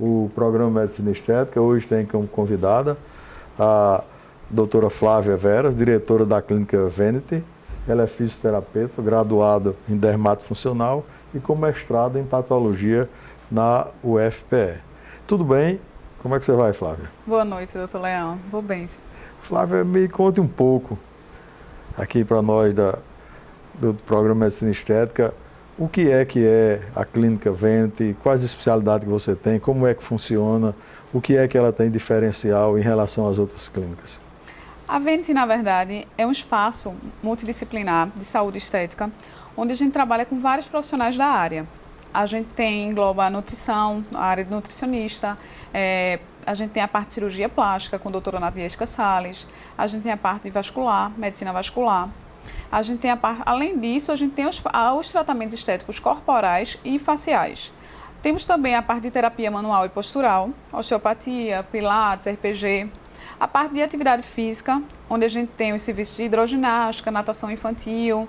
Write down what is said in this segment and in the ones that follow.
o programa Medicina Estética. Hoje tem como convidada a doutora Flávia Veras, diretora da clínica Vanity. Ela é fisioterapeuta, graduada em dermatofuncional e com mestrado em patologia na UFPE. Tudo bem? Como é que você vai, Flávia? Boa noite, doutor Leão. Vou bem. Flávia, me conte um pouco aqui para nós do programa Medicina Estética, o que é a clínica Vanity, quais especialidades que você tem, como é que funciona, o que é que ela tem diferencial em relação às outras clínicas? A Vanity, na verdade, é um espaço multidisciplinar de saúde estética, onde a gente trabalha com vários profissionais da área. A gente engloba a nutrição, a área de nutricionista, a gente tem a parte de cirurgia plástica com a doutora Nadiesca Salles, a gente tem a parte de vascular, medicina vascular. A gente tem além disso, a gente tem os tratamentos estéticos corporais e faciais. Temos também a parte de terapia manual e postural, osteopatia, pilates, RPG. A parte de atividade física, onde a gente tem os serviços de hidroginástica, natação infantil,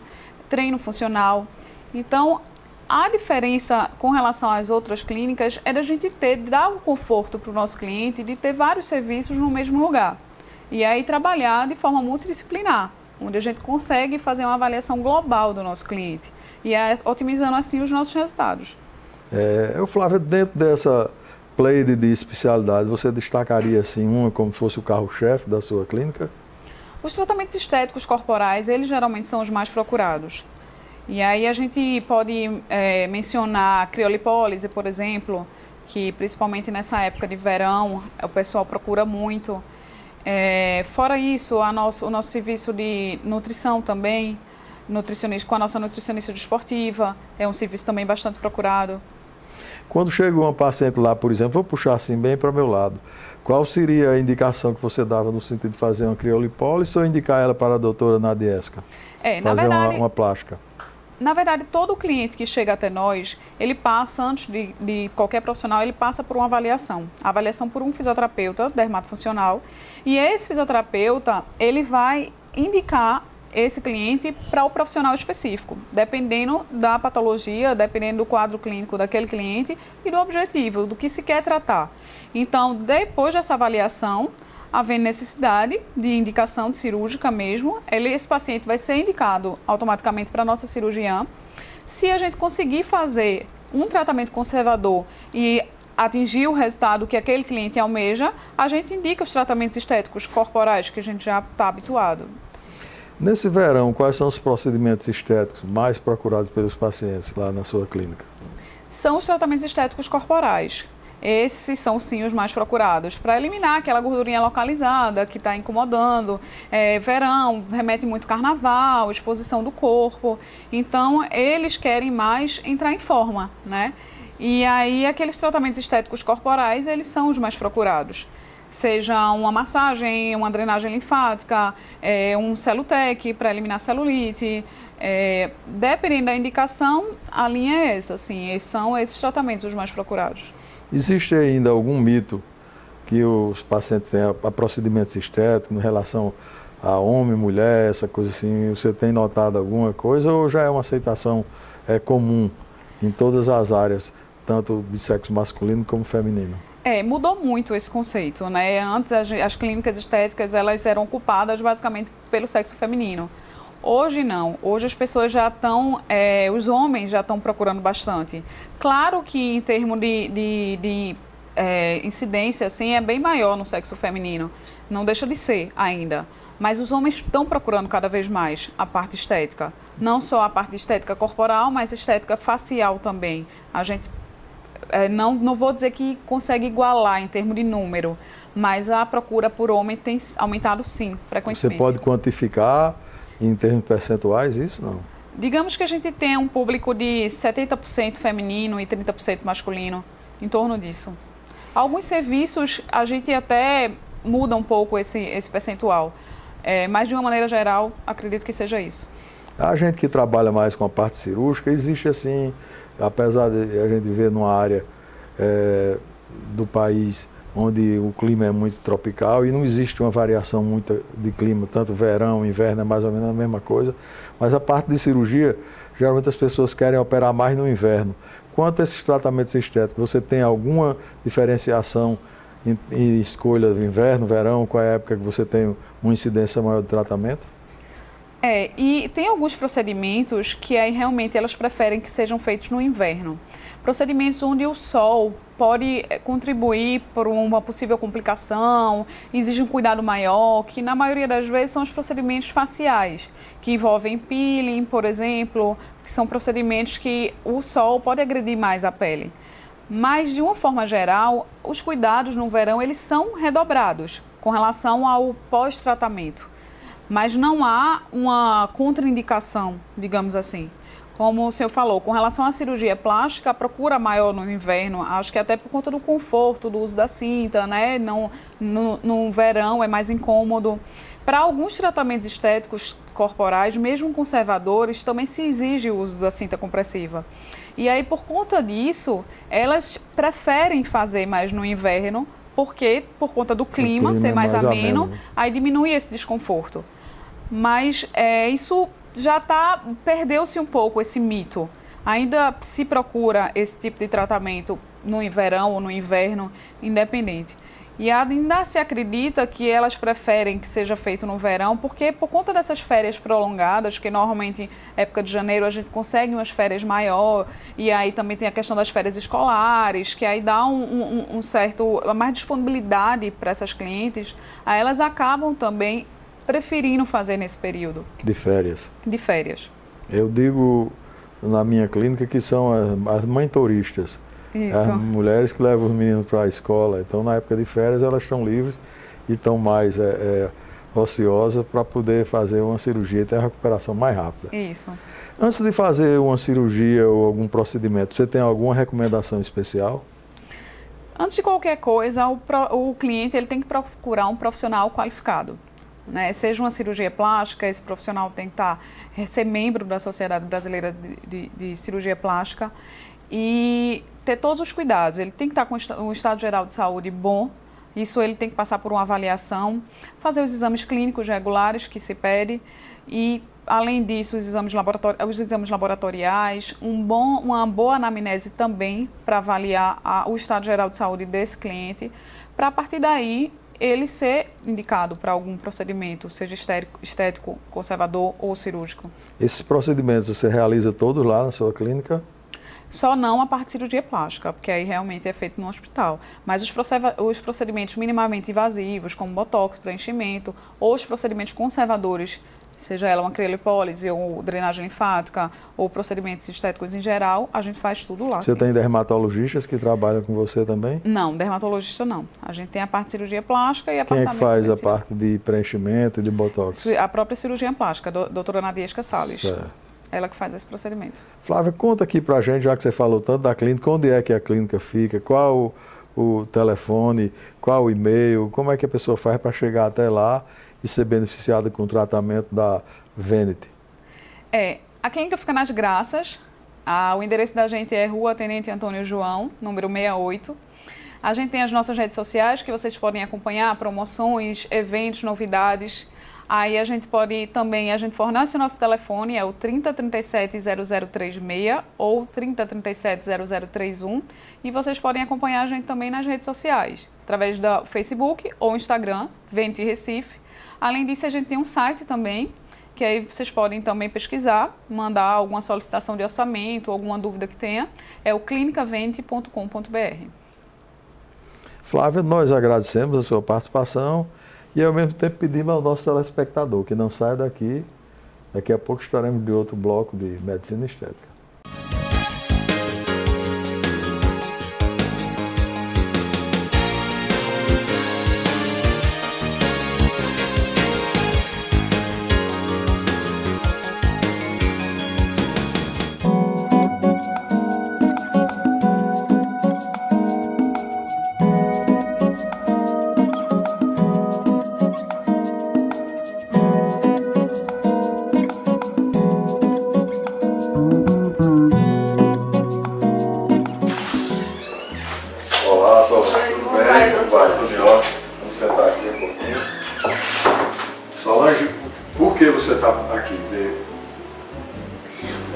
treino funcional. Então, a diferença com relação às outras clínicas é da gente dar o conforto para o nosso cliente de ter vários serviços no mesmo lugar. E aí trabalhar de forma multidisciplinar, onde a gente consegue fazer uma avaliação global do nosso cliente e otimizando assim os nossos resultados. Flávia, dentro dessa play de especialidades, você destacaria assim uma como fosse o carro-chefe da sua clínica? Os tratamentos estéticos corporais, eles geralmente são os mais procurados. E aí a gente pode mencionar a criolipólise, por exemplo, que principalmente nessa época de verão o pessoal procura muito. Fora isso, o nosso serviço de nutrição também, com a nossa nutricionista desportiva, é um serviço também bastante procurado. Quando chega uma paciente lá, por exemplo, vou puxar assim bem para o meu lado, qual seria a indicação que você dava no sentido de fazer uma criolipólise ou indicar ela para a doutora Nadiesca? Fazer uma plástica? Na verdade, todo cliente que chega até nós, ele passa, antes de qualquer profissional, ele passa por uma avaliação. Avaliação por um fisioterapeuta dermatofuncional. E esse fisioterapeuta, ele vai indicar esse cliente para o profissional específico, dependendo da patologia, dependendo do quadro clínico daquele cliente e do objetivo, do que se quer tratar. Então, depois dessa avaliação, havendo necessidade de indicação de cirúrgica mesmo, esse paciente vai ser indicado automaticamente para a nossa cirurgiã. Se a gente conseguir fazer um tratamento conservador e atingir o resultado que aquele cliente almeja, a gente indica os tratamentos estéticos corporais que a gente já está habituado. Nesse verão, quais são os procedimentos estéticos mais procurados pelos pacientes lá na sua clínica? São os tratamentos estéticos corporais. Esses são sim os mais procurados, para eliminar aquela gordurinha localizada que está incomodando. Verão, remete muito carnaval, exposição do corpo. Então, eles querem mais entrar em forma, né? E aí, aqueles tratamentos estéticos corporais, eles são os mais procurados. Seja uma massagem, uma drenagem linfática, um celutec para eliminar celulite. Dependendo da indicação, a linha é essa, assim, são esses tratamentos os mais procurados. Existe ainda algum mito que os pacientes têm a procedimentos estéticos em relação a homem, mulher, essa coisa assim? Você tem notado alguma coisa ou já é uma aceitação comum em todas as áreas, tanto de sexo masculino como feminino? Mudou muito esse conceito, né? Antes as clínicas estéticas elas eram ocupadas basicamente pelo sexo feminino. Hoje não, hoje as pessoas já estão, os homens já estão procurando bastante. Claro que em termos de incidência, assim, é bem maior no sexo feminino, não deixa de ser ainda. Mas os homens estão procurando cada vez mais a parte estética, não só a parte estética corporal, mas estética facial também. A gente, não vou dizer que consegue igualar em termos de número, mas a procura por homem tem aumentado sim, frequentemente. Você pode quantificar em termos percentuais isso, não? Digamos que a gente tem um público de 70% feminino e 30% masculino, em torno disso. Alguns serviços a gente até muda um pouco esse percentual, mas de uma maneira geral, acredito que seja isso. A gente que trabalha mais com a parte cirúrgica, existe assim, apesar de a gente ver numa área do país onde o clima é muito tropical e não existe uma variação muito de clima, tanto verão, inverno é mais ou menos a mesma coisa, mas a parte de cirurgia, geralmente as pessoas querem operar mais no inverno. quanto a esses tratamentos estéticos, você tem alguma diferenciação em escolha de inverno, verão, qual é a época que você tem uma incidência maior de tratamento? E tem alguns procedimentos que aí realmente elas preferem que sejam feitos no inverno. Procedimentos onde o sol pode contribuir por uma possível complicação, exige um cuidado maior, que na maioria das vezes são os procedimentos faciais, que envolvem peeling, por exemplo, que são procedimentos que o sol pode agredir mais a pele. Mas, de uma forma geral, os cuidados no verão eles são redobrados com relação ao pós-tratamento. Mas não há uma contraindicação, digamos assim. Como o senhor falou, com relação à cirurgia plástica, a procura maior no inverno, acho que até por conta do conforto, do uso da cinta, né? No verão é mais incômodo. Para alguns tratamentos estéticos corporais, mesmo conservadores, também se exige o uso da cinta compressiva. E aí, por conta disso, elas preferem fazer mais no inverno, porque por conta do clima ser mais ameno, aí diminui esse desconforto. Mas isso já perdeu-se um pouco esse mito. Ainda se procura esse tipo de tratamento no verão ou no inverno, independente. E ainda se acredita que elas preferem que seja feito no verão, porque por conta dessas férias prolongadas, que normalmente época de janeiro a gente consegue umas férias maior, e aí também tem a questão das férias escolares, que aí dá mais disponibilidade para essas clientes, aí elas acabam também preferindo fazer nesse período. De férias. De férias. Eu digo na minha clínica que são as mentoristas. Isso. As mulheres que levam os meninos para a escola. Então, na época de férias, elas estão livres e estão mais ociosas para poder fazer uma cirurgia e ter uma recuperação mais rápida. Isso. Antes de fazer uma cirurgia ou algum procedimento, você tem alguma recomendação especial? Antes de qualquer coisa, o cliente ele tem que procurar um profissional qualificado. Né? Seja uma cirurgia plástica, esse profissional tem que ser membro da Sociedade Brasileira de Cirurgia Plástica e ter todos os cuidados. Ele tem que estar com um estado geral de saúde bom, isso ele tem que passar por uma avaliação, fazer os exames clínicos regulares que se pede e, além disso, os exames laboratoriais, uma boa anamnese também para avaliar o estado geral de saúde desse cliente, para a partir daí ele ser indicado para algum procedimento, seja estético, conservador ou cirúrgico. Esses procedimentos você realiza todos lá na sua clínica? Só não a parte de cirurgia plástica, porque aí realmente é feito no hospital. Mas os procedimentos minimamente invasivos, como botox, preenchimento, ou os procedimentos conservadores, seja ela uma criolipólise ou drenagem linfática, ou procedimentos estéticos em geral, a gente faz tudo lá. Você tem dermatologistas que trabalham com você também? Não, dermatologista não. A gente tem a parte de cirurgia plástica e a parte... Quem é que faz a parte de preenchimento e de botox? A própria cirurgia plástica, a doutora Nadiesca Salles. Certo. Ela que faz esse procedimento. Flávia, conta aqui pra gente, já que você falou tanto da clínica, onde é que a clínica fica, qual o telefone, qual o e-mail, como é que a pessoa faz para chegar até lá e ser beneficiada com o tratamento da Vanity? A clínica fica nas Graças, o endereço da gente é Rua Tenente Antônio João, número 68. A gente tem as nossas redes sociais que vocês podem acompanhar, promoções, eventos, novidades. Aí a gente fornece o nosso telefone, é o 3037-0036 ou 3037-0031 e vocês podem acompanhar a gente também nas redes sociais, através do Facebook ou Instagram, Vanity Recife. Além disso, a gente tem um site também, que aí vocês podem também pesquisar, mandar alguma solicitação de orçamento, alguma dúvida que tenha, é o clinicavente.com.br. Flávia, nós agradecemos a sua participação. E ao mesmo tempo pedimos ao nosso telespectador que não saia daqui. Daqui a pouco estaremos de outro bloco de Medicina Estética.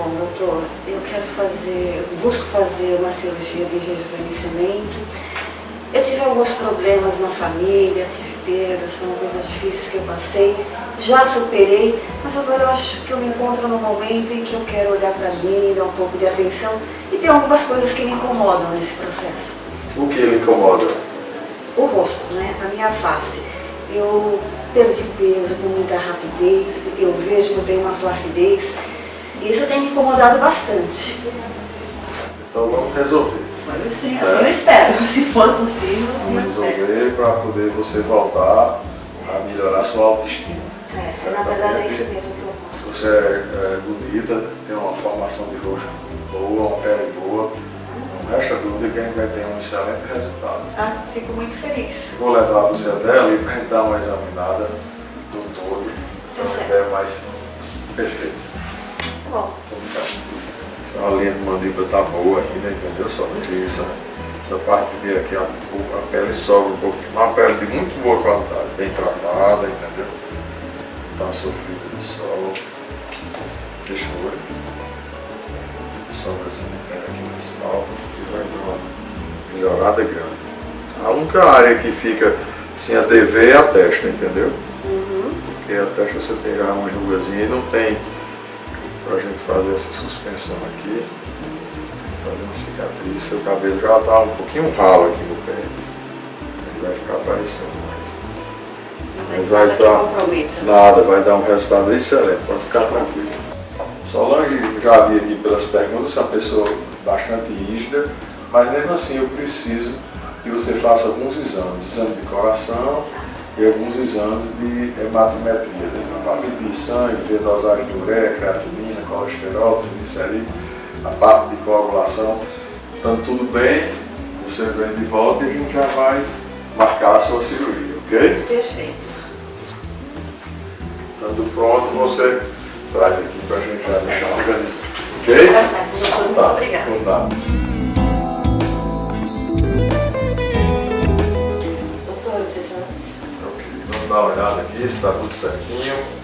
Bom, doutor, eu busco fazer uma cirurgia de rejuvenescimento. Eu tive alguns problemas na família, tive perdas, foram coisas difíceis que eu passei, já superei, mas agora eu acho que eu me encontro num momento em que eu quero olhar para mim, dar um pouco de atenção, e tem algumas coisas que me incomodam nesse processo. O que lhe incomoda? O rosto, né? A minha face. Eu perdi peso com muita rapidez, eu vejo que eu tenho uma flacidez, e isso tem me incomodado bastante. Então vamos resolver. Assim eu espero, se for possível, assim eu Vamos espero. resolver para poder você voltar a melhorar sua autoestima. Na verdade é isso mesmo que eu posso. Você é bonita, tem uma formação de rosto boa, uma pele boa. Não resta dúvida que a gente vai ter um excelente resultado. Fico muito feliz. Vou levar você até ali para a gente dar uma examinada do todo, para uma ideia mais perfeita. Bom. A linha de mandíbula está boa ainda, entendeu? Só que essa parte de aqui, a pele sobra um pouquinho. Uma pele de muito boa qualidade, bem tratada, entendeu? Está sofrida de sol. Deixa eu ver. Sobrazinho de pele aqui nesse palco e vai dar uma melhorada grande. A única área que fica sem a TV é a testa, entendeu? Porque a testa você pegar uma rugazinha e não tem pra gente fazer essa suspensão aqui, fazer uma cicatriz, seu cabelo já está um pouquinho ralo aqui no pé, ele vai ficar aparecendo mais. Mas nada que comprometa. Nada, vai dar um resultado excelente, pode ficar tranquilo. Solange, já vi aqui pelas perguntas, você é uma pessoa bastante rígida, mas mesmo assim eu preciso que você faça alguns exames, exame de coração e alguns exames de hematometria, para medir sangue, ver dosagem de ureia, creatinina, colesterol, triglicerídeo, a parte de coagulação. Estando tudo bem, você vem de volta e a gente já vai marcar a sua cirurgia, ok? Perfeito. Estando pronto, você traz aqui para a gente já deixar organizado, ok? Tá certo, doutor. Muito obrigada. Por nada. Doutor, vocês são... Ok, vamos dar uma olhada aqui se está tudo certinho.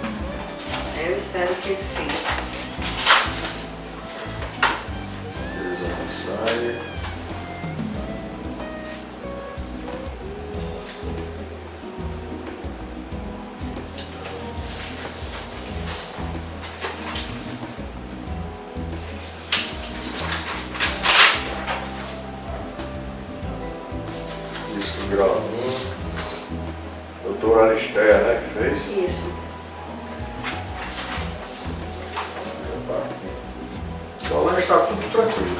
Eu espero que sim. Exame de sangue. Disco grau 1. Doutor Aristeia, né, que fez? Isso. Solange está tudo tranquilo.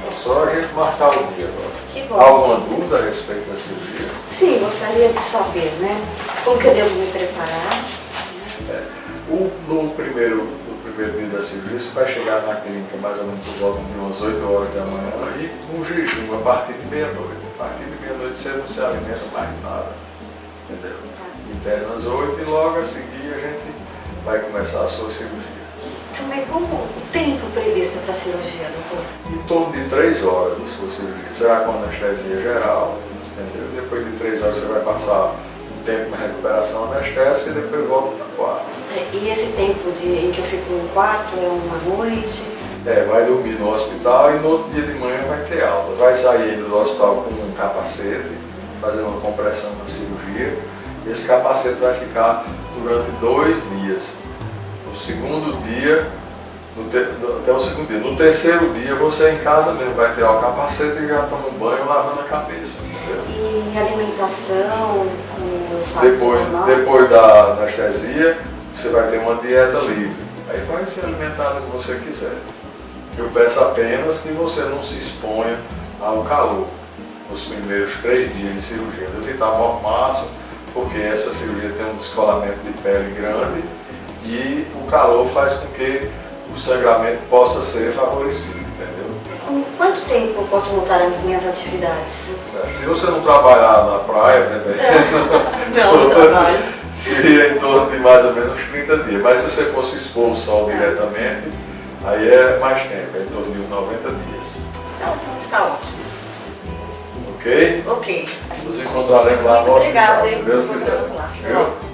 É só a gente marcar o dia agora. Que bom. Alguma dúvida a respeito da cirurgia? Sim, gostaria de saber, né? Como que eu devo me preparar? No primeiro dia da cirurgia, você vai chegar na clínica mais ou menos por volta de umas 8 horas da manhã e um jejum a partir de meia-noite. A partir de meia-noite você não se alimenta mais nada. Entendeu? Interna às 8 e logo a seguir a gente vai começar a sua cirurgia. Também como o tempo previsto para a cirurgia, doutor? Em torno de 3 horas a sua cirurgia. Será com anestesia geral, entendeu? Depois de 3 horas você vai passar um tempo na recuperação anestésica e depois volta para o quarto. E esse tempo em que eu fico no quarto é uma noite? Vai dormir no hospital e no outro dia de manhã vai ter alta. Vai sair do hospital com um capacete, fazendo uma compressão na cirurgia. Esse capacete vai ficar durante 2 dias. No segundo dia, até o segundo dia. No terceiro dia, você em casa mesmo vai tirar o capacete e já toma um banho lavando a cabeça. Entendeu? E alimentação, com Depois da anestesia, você vai ter uma dieta livre. Aí vai se alimentar do que você quiser. Eu peço apenas que você não se exponha ao calor nos primeiros 3 dias de cirurgia. Evitar mormaço, porque essa cirurgia tem um descolamento de pele grande e o calor faz com que o sangramento possa ser favorecido, entendeu? Com quanto tempo eu posso voltar às minhas atividades? Se você não trabalhar na praia, Não trabalho. seria em torno de mais ou menos 30 dias. Mas se você fosse expor o sol diretamente, aí é mais tempo, é em torno de uns 90 dias. Então, está ótimo. Ok? Ok. Nos encontraremos lá Muito no obrigada, hospital, se hein? Deus Nos quiser. encontramos lá. Viu?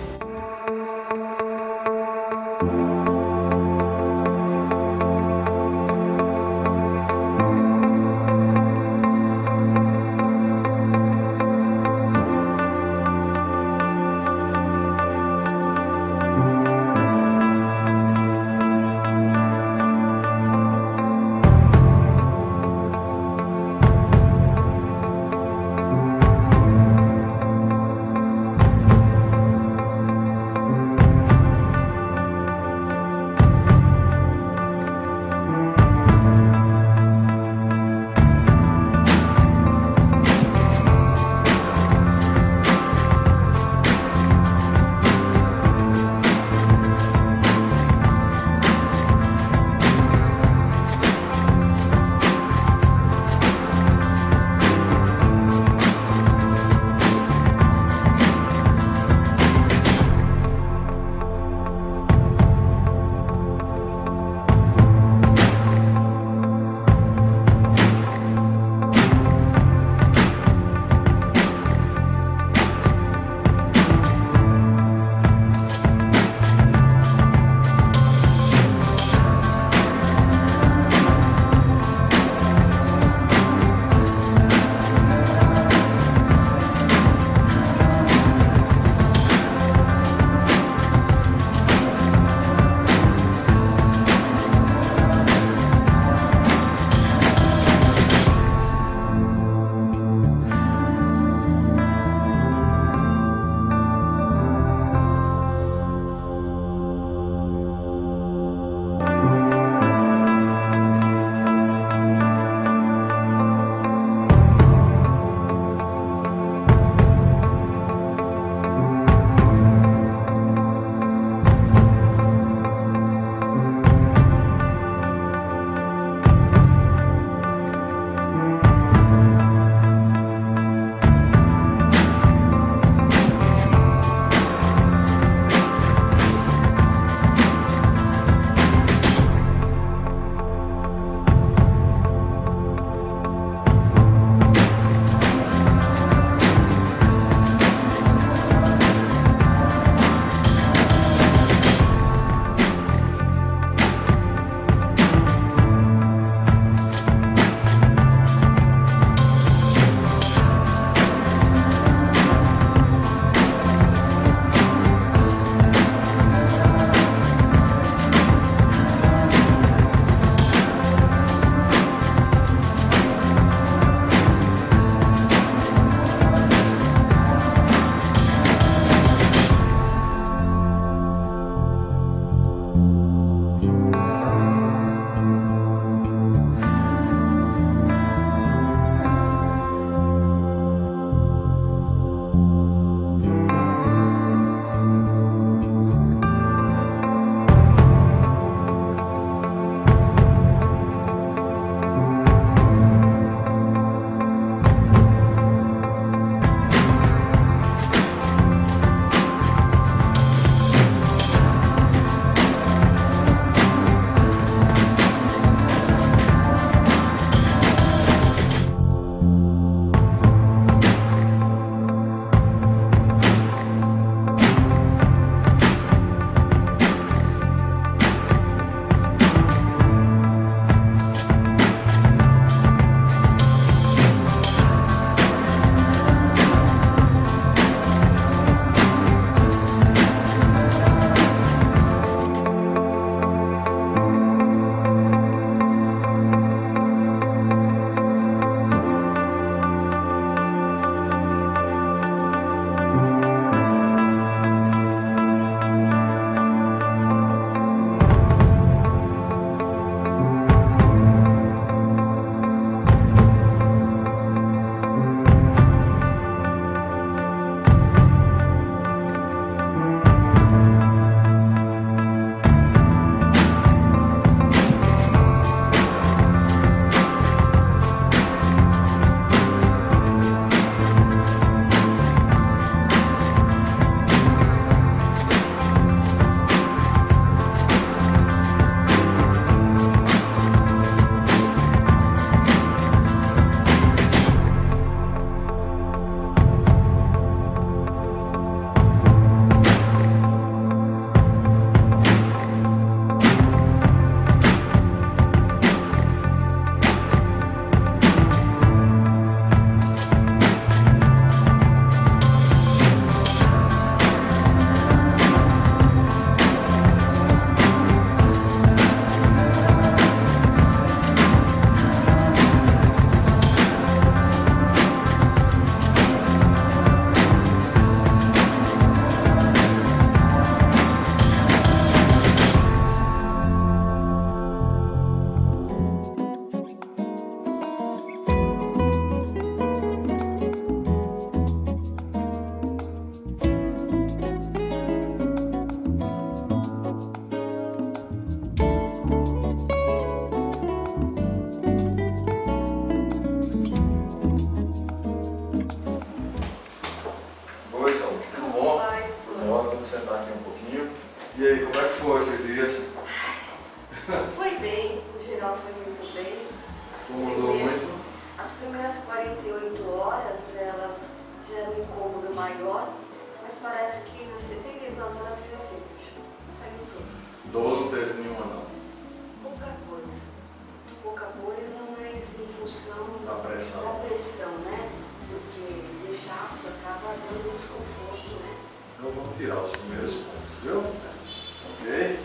Então vamos tirar os primeiros pontos, viu? Ok?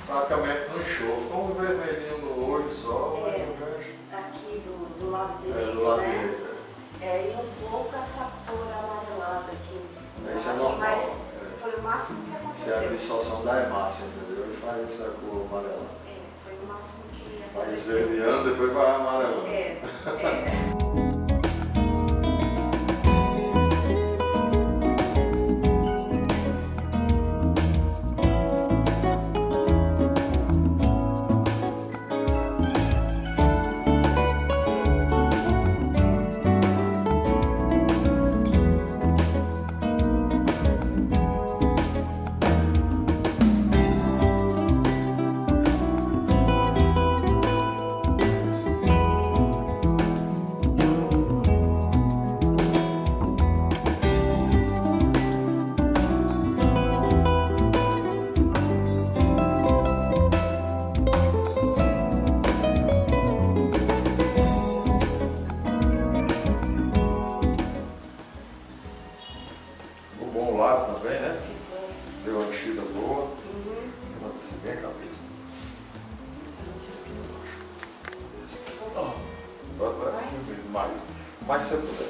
Praticamente no enxofre, com um vermelhinho no olho só, mais um gancho. Aqui do lado direito, Do lado né? direito. E um pouco essa cor amarelada aqui. Isso é normal. Mas foi o máximo que Isso é a aconteceu. absorção da hemácia, entendeu? Ele faz essa cor amarelada. Foi o máximo que Vai aconteceu. esverdeando, depois vai amarelando. O bom lado também, né? Ficou. Deu uma enchida boa. Levanta-se bem a cabeça. Vai mais se você puder.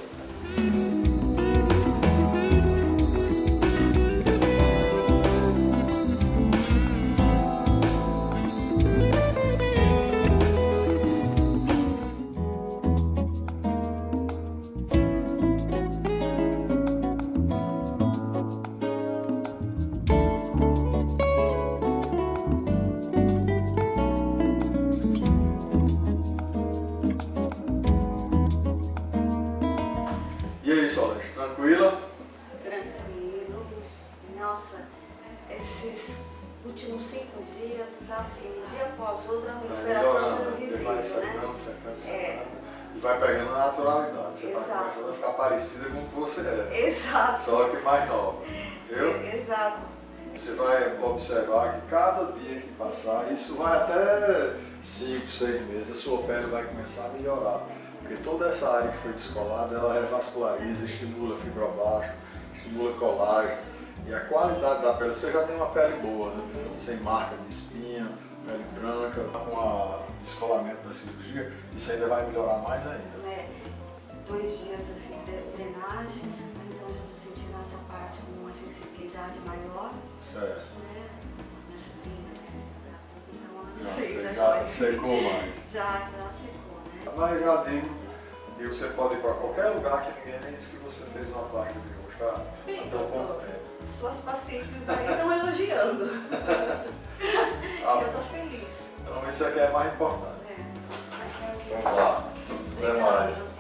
E aí, Solange, tranquila? Tranquilo. Nossa, esses últimos 5 dias tá assim, um dia após outro, a recuperação sendo Vai visível, né? secando. E vai pegando a naturalidade. Você vai Exato. começando a ficar parecida com o que você era. Exato. Só que mais nova. Viu? Exato. Você vai observar que cada dia que passar, isso vai até 5, 6 meses, a sua pele vai começar a melhorar. Porque toda essa área que foi descolada, ela revasculariza, estimula fibroblasto, estimula colágeno. E a qualidade da pele, você já tem uma pele boa, né? Sem marca de espinha, pele branca, com o descolamento da cirurgia, isso ainda vai melhorar mais ainda. 2 dias eu fiz drenagem, então já estou sentindo essa parte com uma sensibilidade maior. Certo. Né? Minha sobrinha, né? Então ela Já, fez a já joia. secou mais. Já secou, né? Mas já digo, e você pode ir para qualquer lugar que ninguém nem disse que você fez uma plástica de rosto, tá? Até um pouco tempo. Suas pacientes aí estão elogiando. Eu estou feliz. Então isso aqui é mais importante. É. Vamos lá. Até Obrigada, mais. doutor.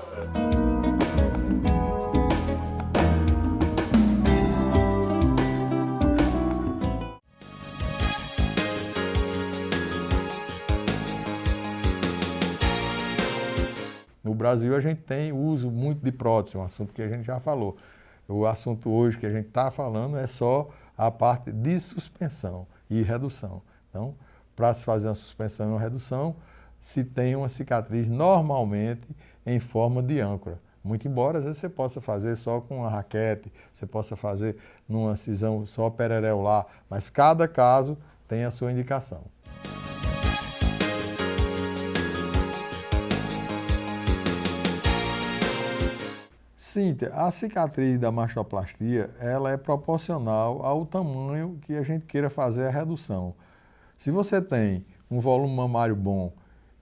No Brasil a gente tem uso muito de prótese, um assunto que a gente já falou. O assunto hoje que a gente está falando é só a parte de suspensão e redução. Então, para se fazer uma suspensão e uma redução, se tem uma cicatriz normalmente em forma de âncora. Muito embora às vezes você possa fazer só com uma raquete, você possa fazer numa cisão só perereolar, mas cada caso tem a sua indicação. Cíntia, a cicatriz da mastoplastia, ela é proporcional ao tamanho que a gente queira fazer a redução. Se você tem um volume mamário bom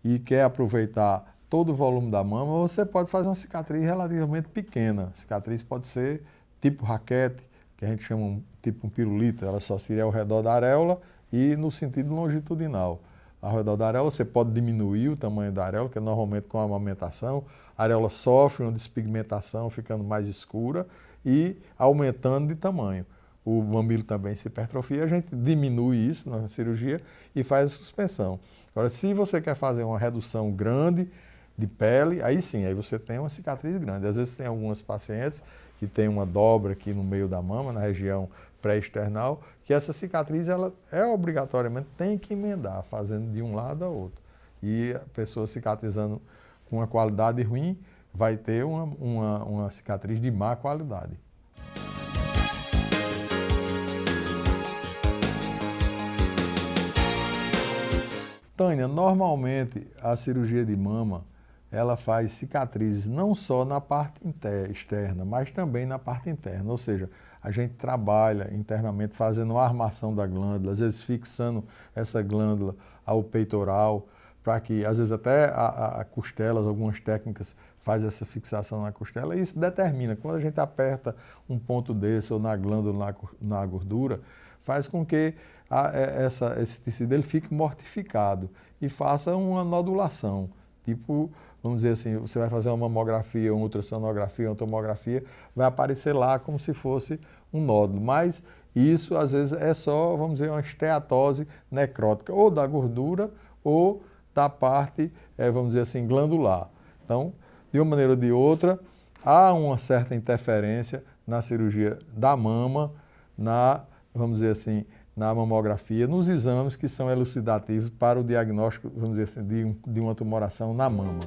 e quer aproveitar todo o volume da mama, você pode fazer uma cicatriz relativamente pequena. A cicatriz pode ser tipo raquete, que a gente chama tipo um pirulito, ela só seria ao redor da areola e no sentido longitudinal. Ao redor da areola você pode diminuir o tamanho da areola, que normalmente com a amamentação, a areola sofre uma despigmentação, ficando mais escura e aumentando de tamanho. O mamilo também se hipertrofia, a gente diminui isso na cirurgia e faz a suspensão. Agora, se você quer fazer uma redução grande de pele, aí sim, aí você tem uma cicatriz grande. Às vezes tem algumas pacientes que tem uma dobra aqui no meio da mama, na região pré-external, que essa cicatriz, ela obrigatoriamente tem que emendar, fazendo de um lado ao outro. E a pessoa cicatrizando com uma qualidade ruim, vai ter uma cicatriz de má qualidade. Tânia, normalmente a cirurgia de mama, ela faz cicatrizes não só na parte externa, mas também na parte interna. Ou seja, a gente trabalha internamente fazendo a armação da glândula, às vezes fixando essa glândula ao peitoral, para que, às vezes, até a costelas, algumas técnicas faz essa fixação na costela, e isso determina, quando a gente aperta um ponto desse ou na glândula, na gordura, faz com que esse tecido ele fique mortificado e faça uma nodulação. Tipo, vamos dizer assim, você vai fazer uma mamografia, uma ultrassonografia, uma tomografia, vai aparecer lá como se fosse um nódulo. Mas isso, às vezes, é só, vamos dizer, uma esteatose necrótica, ou da gordura, ou da parte, vamos dizer assim, glandular. Então, de uma maneira ou de outra, há uma certa interferência na cirurgia da mama, vamos dizer assim, na mamografia, nos exames que são elucidativos para o diagnóstico, vamos dizer assim, de uma tumoração na mama.